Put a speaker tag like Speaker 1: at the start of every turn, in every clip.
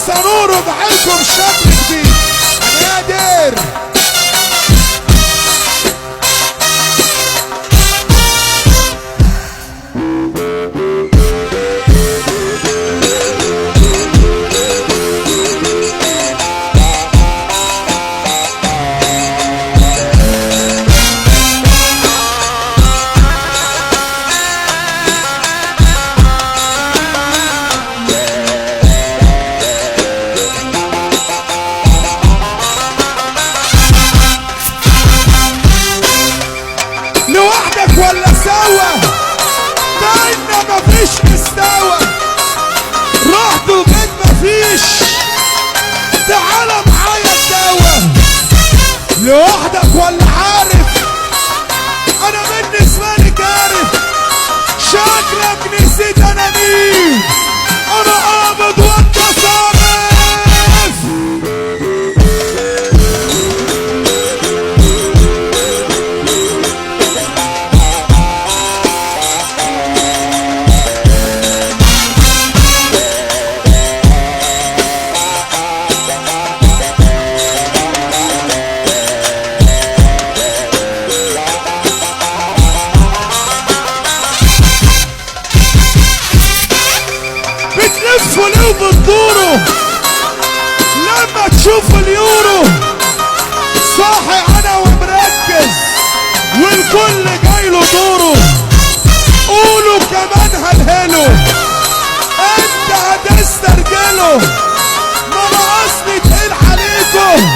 Speaker 1: سنور وبحلكم شكل جديد. نادر ولا سوا بينا مفيش مستوى، رحت وجيت مفيش، تعالى معايا سوا. لوحدك ولا عارف انا بالنسبة لي كارف، شكلك نسيت انا مين، انا قابض وانت صارف. بتلفوا ليه وبتدوروا لما تشوفوا اليورو؟ صاحي انا ومركز والكل جايله دوره. قولوا كمان هلهلوا انت هتسترجلوا، ما انا اصلي تقيل عليكم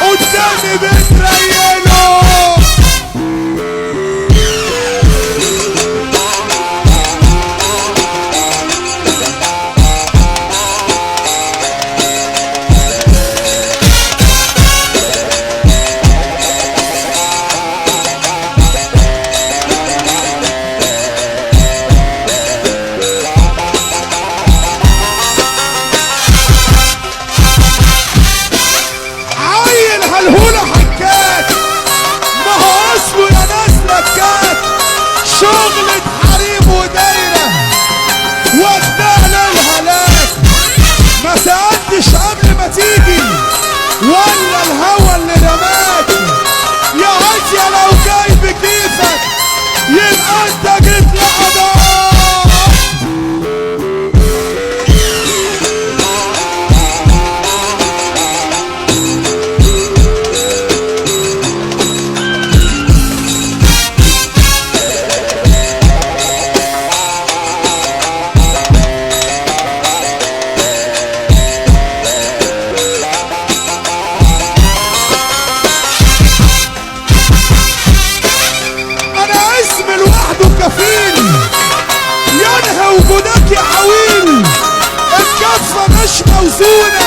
Speaker 1: قدامي بتريلوا. الهولة حكات ما هو اسمه يا ناس لكات، شغلة حريم ودايرة واخدها للهلاك. ما سألتش قبل ما تيجي ولا الهوى اللي رماك، يا هادية لو جاي بكيفك يبقى انت جيت لقضاك. كفيل ينهى وجودك يا عويل، الكفة مش موزونة